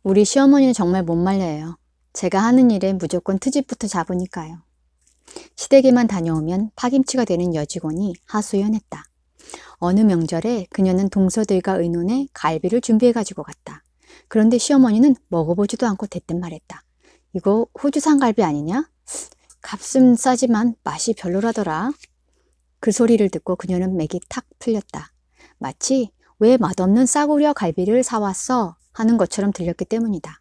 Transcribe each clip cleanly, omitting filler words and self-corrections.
우리 시어머니는 정말 못 말려요. 제가 하는 일에 무조건 트집부터 잡으니까요. 시댁에만 다녀오면 파김치가 되는 여직원이 하소연했다. 어느 명절에 그녀는 동서들과 의논해 갈비를 준비해가지고 갔다. 그런데 시어머니는 먹어보지도 않고 대뜸 말했다. 이거 호주산 갈비 아니냐? 값은 싸지만 맛이 별로라더라. 그 소리를 듣고 그녀는 맥이 탁 풀렸다. 마치 왜 맛없는 싸구려 갈비를 사왔어? 하는 것처럼 들렸기 때문이다.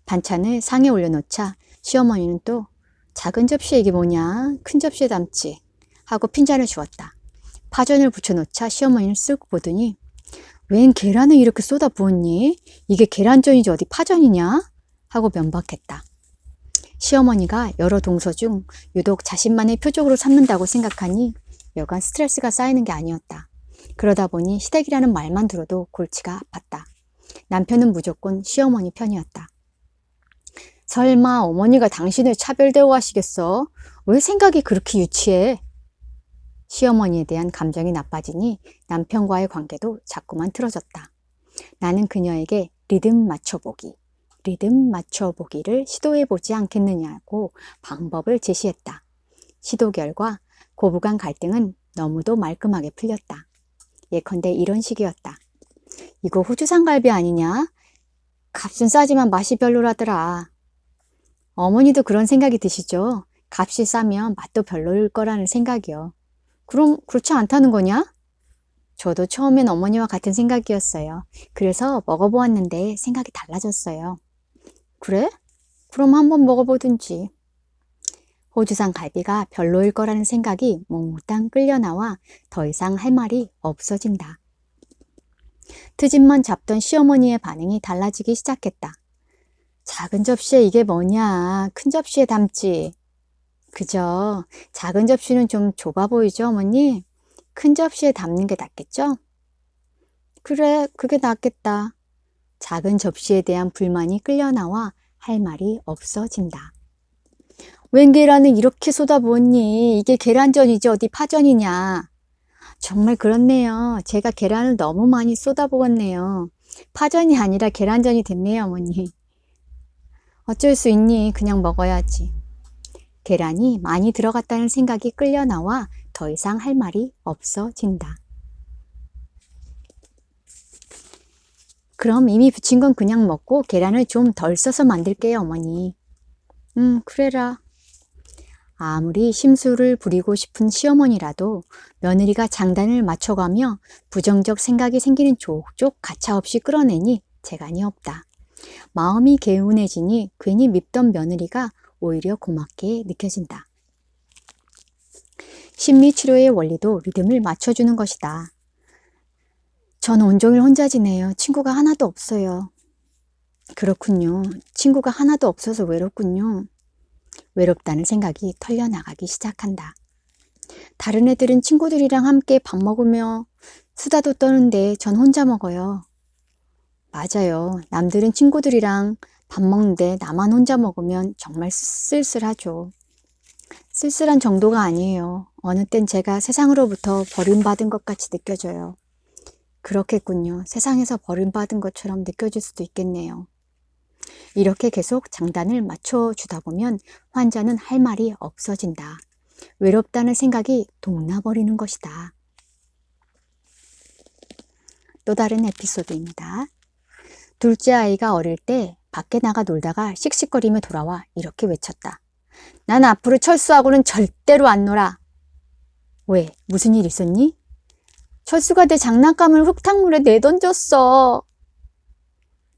반찬을 상에 올려놓자 시어머니는 또 작은 접시에 이게 뭐냐? 큰 접시에 담지 하고 핀잔을 주었다. 파전을 붙여놓자 시어머니는 쓱 보더니 웬 계란을 이렇게 쏟아 부었니? 이게 계란전이지 어디 파전이냐? 하고 면박했다. 시어머니가 여러 동서 중 유독 자신만의 표적으로 삼는다고 생각하니 여간 스트레스가 쌓이는 게 아니었다. 그러다 보니 시댁이라는 말만 들어도 골치가 아팠다. 남편은 무조건 시어머니 편이었다. 설마 어머니가 당신을 차별대우하시겠어? 왜 생각이 그렇게 유치해? 시어머니에 대한 감정이 나빠지니 남편과의 관계도 자꾸만 틀어졌다. 나는 그녀에게 리듬 맞춰보기를 시도해보지 않겠느냐고 방법을 제시했다. 시도 결과 고부간 갈등은 너무도 말끔하게 풀렸다. 예컨대 이런 식이었다. 이거 호주산 갈비 아니냐? 값은 싸지만 맛이 별로라더라. 어머니도 그런 생각이 드시죠? 값이 싸면 맛도 별로일 거라는 생각이요. 그럼 그렇지 않다는 거냐? 저도 처음엔 어머니와 같은 생각이었어요. 그래서 먹어보았는데 생각이 달라졌어요. 그래? 그럼 한번 먹어보든지. 호주산 갈비가 별로일 거라는 생각이 몽땅 끌려나와 더 이상 할 말이 없어진다. 트집만 잡던 시어머니의 반응이 달라지기 시작했다. 작은 접시에 이게 뭐냐? 큰 접시에 담지. 그죠? 작은 접시는 좀 좁아 보이죠, 어머니? 큰 접시에 담는 게 낫겠죠? 그래, 그게 낫겠다. 작은 접시에 대한 불만이 끌려나와 할 말이 없어진다. 웬 계란을 이렇게 쏟아부었니? 이게 계란전이지 어디 파전이냐? 정말 그렇네요. 제가 계란을 너무 많이 쏟아부었네요. 파전이 아니라 계란전이 됐네요, 어머니. 어쩔 수 있니? 그냥 먹어야지. 계란이 많이 들어갔다는 생각이 끌려나와 더 이상 할 말이 없어진다. 그럼 이미 부친 건 그냥 먹고 계란을 좀 덜 써서 만들게요, 어머니. 그래라. 아무리 심술을 부리고 싶은 시어머니라도 며느리가 장단을 맞춰가며 부정적 생각이 생기는 족족 가차없이 끌어내니 재간이 없다. 마음이 개운해지니 괜히 밉던 며느리가 오히려 고맙게 느껴진다. 심리치료의 원리도 리듬을 맞춰주는 것이다. 전 온종일 혼자 지내요. 친구가 하나도 없어요. 그렇군요. 친구가 하나도 없어서 외롭군요. 외롭다는 생각이 털려나가기 시작한다. 다른 애들은 친구들이랑 함께 밥 먹으며 수다도 떠는데 전 혼자 먹어요. 맞아요. 남들은 친구들이랑 밥 먹는데 나만 혼자 먹으면 정말 쓸쓸하죠. 쓸쓸한 정도가 아니에요. 어느 땐 제가 세상으로부터 버림받은 것 같이 느껴져요. 그렇겠군요. 세상에서 버림받은 것처럼 느껴질 수도 있겠네요. 이렇게 계속 장단을 맞춰주다 보면 환자는 할 말이 없어진다. 외롭다는 생각이 동나버리는 것이다. 또 다른 에피소드입니다. 둘째 아이가 어릴 때 밖에 나가 놀다가 씩씩거리며 돌아와 이렇게 외쳤다. 난 앞으로 철수하고는 절대로 안 놀아. 왜? 무슨 일 있었니? 철수가 내 장난감을 흙탕물에 내던졌어.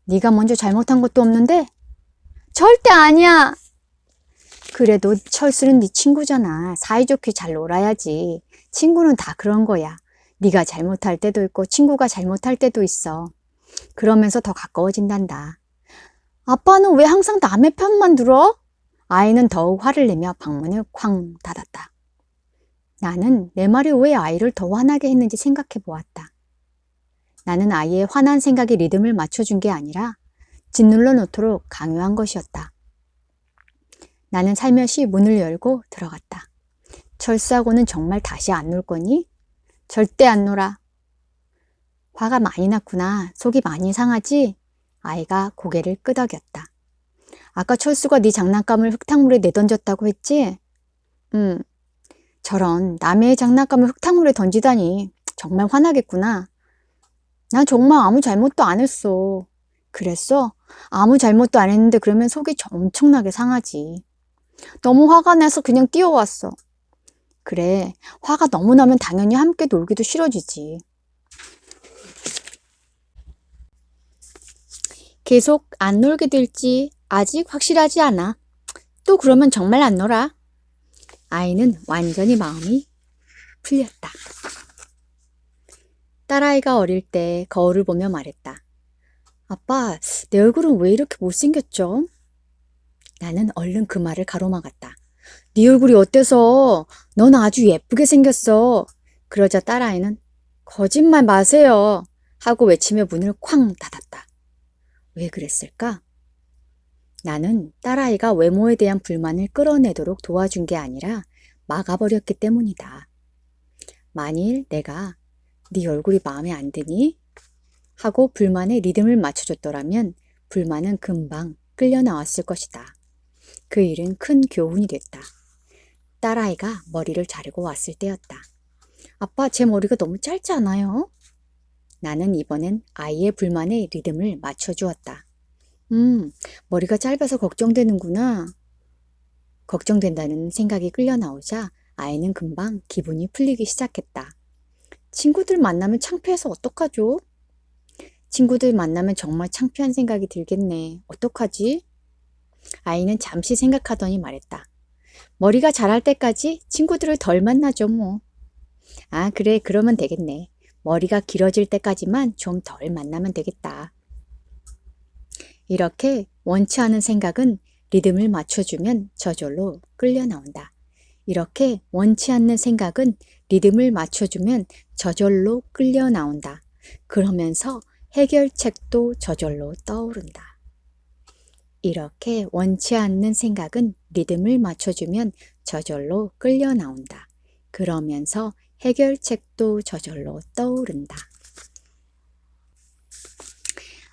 네가 먼저 잘못한 것도 없는데? 절대 아니야. 그래도 철수는 네 친구잖아. 사이좋게 잘 놀아야지. 친구는 다 그런 거야. 네가 잘못할 때도 있고 친구가 잘못할 때도 있어. 그러면서 더 가까워진단다. 아빠는 왜 항상 남의 편만 들어? 아이는 더욱 화를 내며 방문을 쾅 닫았다. 나는 내 말이 왜 아이를 더 화나게 했는지 생각해 보았다. 나는 아이의 화난 생각에 리듬을 맞춰준 게 아니라 짓눌러 놓도록 강요한 것이었다. 나는 살며시 문을 열고 들어갔다. 철수하고는 정말 다시 안 놀 거니? 절대 안 놀아. 화가 많이 났구나. 속이 많이 상하지? 아이가 고개를 끄덕였다. 아까 철수가 네 장난감을 흙탕물에 내던졌다고 했지? 응. 저런 남의 장난감을 흙탕물에 던지다니 정말 화나겠구나. 난 정말 아무 잘못도 안 했어. 그랬어? 아무 잘못도 안 했는데 그러면 속이 엄청나게 상하지. 너무 화가 나서 그냥 뛰어왔어. 그래, 화가 너무 나면 당연히 함께 놀기도 싫어지지. 계속 안 놀게 될지 아직 확실하지 않아. 또 그러면 정말 안 놀아. 아이는 완전히 마음이 풀렸다. 딸아이가 어릴 때 거울을 보며 말했다. 아빠, 내 얼굴은 왜 이렇게 못생겼죠? 나는 얼른 그 말을 가로막았다. 네 얼굴이 어때서? 넌 아주 예쁘게 생겼어. 그러자 딸아이는 거짓말 마세요 하고 외치며 문을 쾅 닫았다. 왜 그랬을까? 나는 딸아이가 외모에 대한 불만을 끌어내도록 도와준 게 아니라 막아버렸기 때문이다. 만일 내가 네 얼굴이 마음에 안 드니? 하고 불만에 리듬을 맞춰줬더라면 불만은 금방 끌려 나왔을 것이다. 그 일은 큰 교훈이 됐다. 딸아이가 머리를 자르고 왔을 때였다. 아빠, 제 머리가 너무 짧지 않아요? 나는 이번엔 아이의 불만에 리듬을 맞춰주었다. 머리가 짧아서 걱정되는구나. 걱정된다는 생각이 끌려 나오자 아이는 금방 기분이 풀리기 시작했다. 친구들 만나면 창피해서 어떡하죠? 친구들 만나면 정말 창피한 생각이 들겠네. 어떡하지? 아이는 잠시 생각하더니 말했다. 머리가 자랄 때까지 친구들을 덜 만나죠, 뭐. 아, 그래, 그러면 되겠네. 머리가 길어질 때까지만 좀 덜 만나면 되겠다. 이렇게 원치 않은 생각은 리듬을 맞춰주면 저절로 끌려 나온다. 이렇게 원치 않는 생각은 리듬을 맞춰주면 저절로 끌려 나온다. 그러면서 해결책도 저절로 떠오른다. 이렇게 원치 않는 생각은 리듬을 맞춰주면 저절로 끌려 나온다. 그러면서 해결책도 저절로 떠오른다.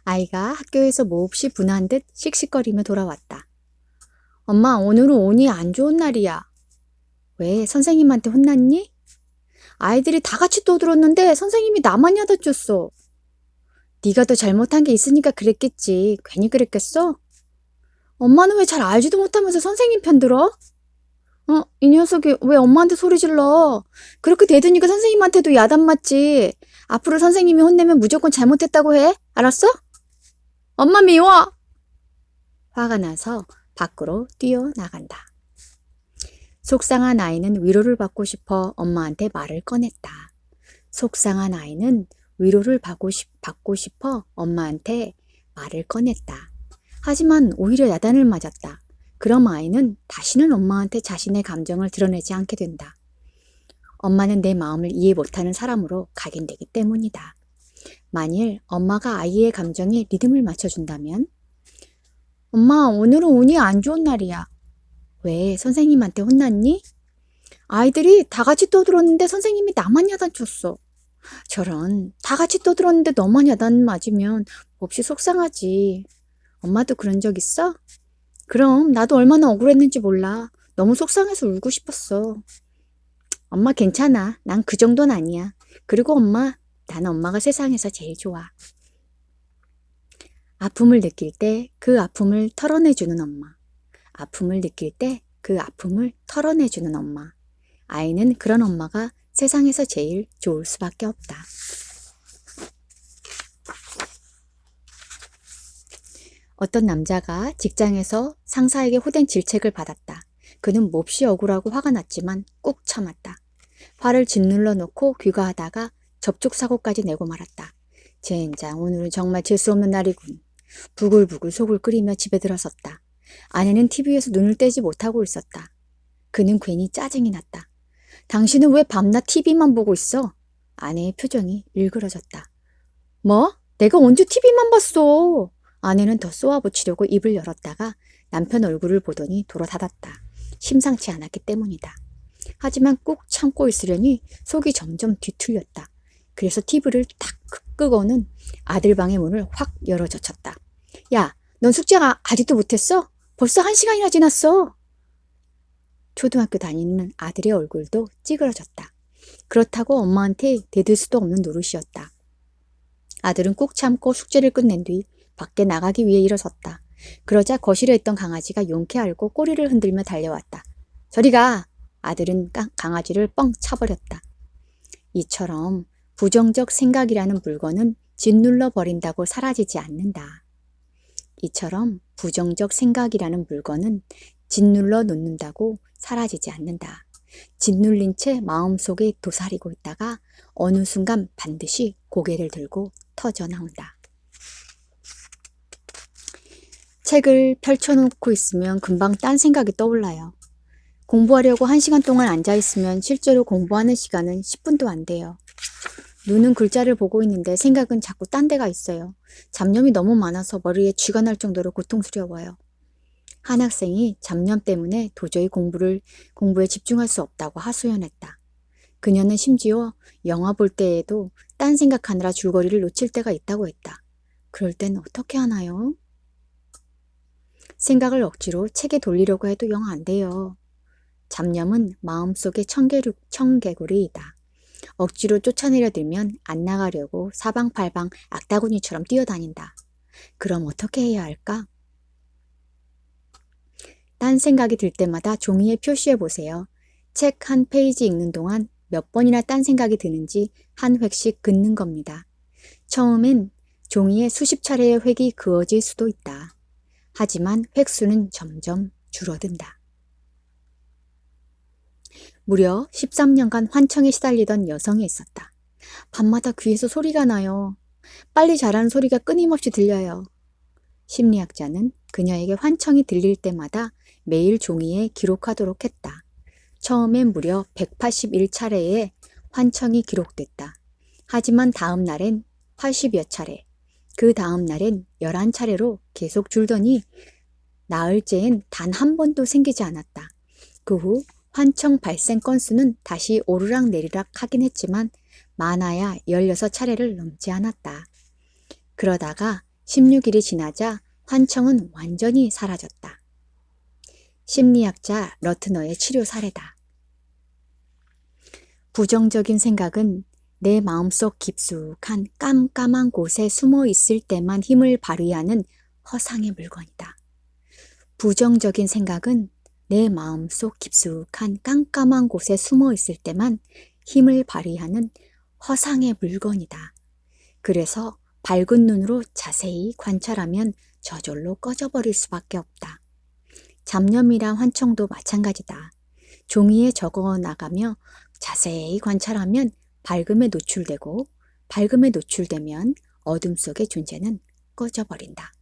아이가 학교에서 몹시 분한 듯 씩씩거리며 돌아왔다. 엄마, 오늘은 운이 안 좋은 날이야. 왜, 선생님한테 혼났니? 아이들이 다 같이 떠들었는데 선생님이 나만 야단 줬어. 네가 더 잘못한 게 있으니까 그랬겠지. 괜히 그랬겠어? 엄마는 왜 잘 알지도 못하면서 선생님 편 들어? 이 녀석이 왜 엄마한테 소리 질러? 그렇게 대드니까 선생님한테도 야단 맞지. 앞으로 선생님이 혼내면 무조건 잘못했다고 해. 알았어? 엄마 미워! 화가 나서 밖으로 뛰어나간다. 속상한 아이는 위로를 받고 싶어 엄마한테 말을 꺼냈다. 속상한 아이는 위로를 받고 싶어 엄마한테 말을 꺼냈다. 하지만 오히려 야단을 맞았다. 그럼 아이는 다시는 엄마한테 자신의 감정을 드러내지 않게 된다. 엄마는 내 마음을 이해 못하는 사람으로 각인되기 때문이다. 만일 엄마가 아이의 감정에 리듬을 맞춰준다면 엄마, 오늘은 운이 안 좋은 날이야. 왜, 선생님한테 혼났니? 아이들이 다 같이 떠들었는데 선생님이 나만 야단 쳤어. 저런, 다 같이 떠들었는데 너만 야단 맞으면 몹시 속상하지. 엄마도 그런 적 있어? 그럼 나도 얼마나 억울했는지 몰라. 너무 속상해서 울고 싶었어. 엄마 괜찮아. 난 그 정도는 아니야. 그리고 엄마, 나는 엄마가 세상에서 제일 좋아. 아픔을 느낄 때 그 아픔을 털어내주는 엄마. 아픔을 느낄 때 그 아픔을 털어내주는 엄마. 아이는 그런 엄마가 세상에서 제일 좋을 수밖에 없다. 어떤 남자가 직장에서 상사에게 호된 질책을 받았다. 그는 몹시 억울하고 화가 났지만 꾹 참았다. 화를 짓눌러 놓고 귀가하다가 접촉사고까지 내고 말았다. 젠장, 오늘은 정말 재수없는 날이군. 부글부글 속을 끓이며 집에 들어섰다. 아내는 TV에서 눈을 떼지 못하고 있었다. 그는 괜히 짜증이 났다. 당신은 왜 밤낮 TV만 보고 있어? 아내의 표정이 일그러졌다. 뭐? 내가 언제 TV만 봤어? 아내는 더 쏘아붙이려고 입을 열었다가 남편 얼굴을 보더니 돌아 닫았다. 심상치 않았기 때문이다. 하지만 꾹 참고 있으려니 속이 점점 뒤틀렸다. 그래서 TV를 탁 끄고는 아들 방의 문을 확 열어젖혔다. 야, 넌 숙제가 아직도 못했어? 벌써 1시간이나 지났어. 초등학교 다니는 아들의 얼굴도 찌그러졌다. 그렇다고 엄마한테 대들 수도 없는 노릇이었다. 아들은 꾹 참고 숙제를 끝낸 뒤 밖에 나가기 위해 일어섰다. 그러자 거실에 있던 강아지가 용케 알고 꼬리를 흔들며 달려왔다. 저리 가! 아들은 강아지를 뻥 차버렸다. 이처럼 부정적 생각이라는 물건은 짓눌러 버린다고 사라지지 않는다. 이처럼 부정적 생각이라는 물건은 짓눌러 놓는다고 사라지지 않는다. 짓눌린 채 마음속에 도사리고 있다가 어느 순간 반드시 고개를 들고 터져 나온다. 책을 펼쳐놓고 있으면 금방 딴 생각이 떠올라요. 공부하려고 1시간 동안 앉아있으면 실제로 공부하는 시간은 10분도 안 돼요. 눈은 글자를 보고 있는데 생각은 자꾸 딴 데가 있어요. 잡념이 너무 많아서 머리에 쥐가 날 정도로 고통스러워요. 한 학생이 잡념 때문에 도저히 공부에 집중할 수 없다고 하소연했다. 그녀는 심지어 영화 볼 때에도 딴 생각하느라 줄거리를 놓칠 때가 있다고 했다. 그럴 땐 어떻게 하나요? 생각을 억지로 책에 돌리려고 해도 영 안 돼요. 잡념은 마음속의 청개구리이다. 억지로 쫓아내려 들면 안 나가려고 사방팔방 악다구니처럼 뛰어다닌다. 그럼 어떻게 해야 할까? 딴 생각이 들 때마다 종이에 표시해 보세요. 책 한 페이지 읽는 동안 몇 번이나 딴 생각이 드는지 한 획씩 긋는 겁니다. 처음엔 종이에 수십 차례의 획이 그어질 수도 있다. 하지만 획수는 점점 줄어든다. 무려 13년간 환청에 시달리던 여성이 있었다. 밤마다 귀에서 소리가 나요. 빨리 자라는 소리가 끊임없이 들려요. 심리학자는 그녀에게 환청이 들릴 때마다 매일 종이에 기록하도록 했다. 처음엔 무려 181차례의 환청이 기록됐다. 하지만 다음 날엔 80여 차례, 그 다음 날엔 11차례로 계속 줄더니 나흘째엔 단 한 번도 생기지 않았다. 그 후 환청 발생 건수는 다시 오르락 내리락 하긴 했지만 많아야 16차례를 넘지 않았다. 그러다가 16일이 지나자 환청은 완전히 사라졌다. 심리학자 러트너의 치료 사례다. 부정적인 생각은 내 마음속 깊숙한 깜깜한 곳에 숨어 있을 때만 힘을 발휘하는 허상의 물건이다. 부정적인 생각은 내 마음속 깊숙한 깜깜한 곳에 숨어 있을 때만 힘을 발휘하는 허상의 물건이다. 그래서 밝은 눈으로 자세히 관찰하면 저절로 꺼져버릴 수밖에 없다. 잡념이랑 환청도 마찬가지다. 종이에 적어 나가며 자세히 관찰하면 밝음에 노출되고 밝음에 노출되면 어둠 속의 존재는 꺼져버린다.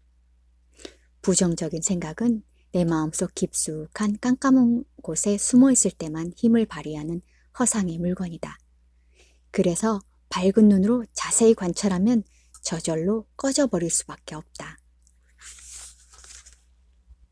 부정적인 생각은 내 마음속 깊숙한 깜깜한 곳에 숨어 있을 때만 힘을 발휘하는 허상의 물건이다. 그래서 밝은 눈으로 자세히 관찰하면 저절로 꺼져버릴 수밖에 없다.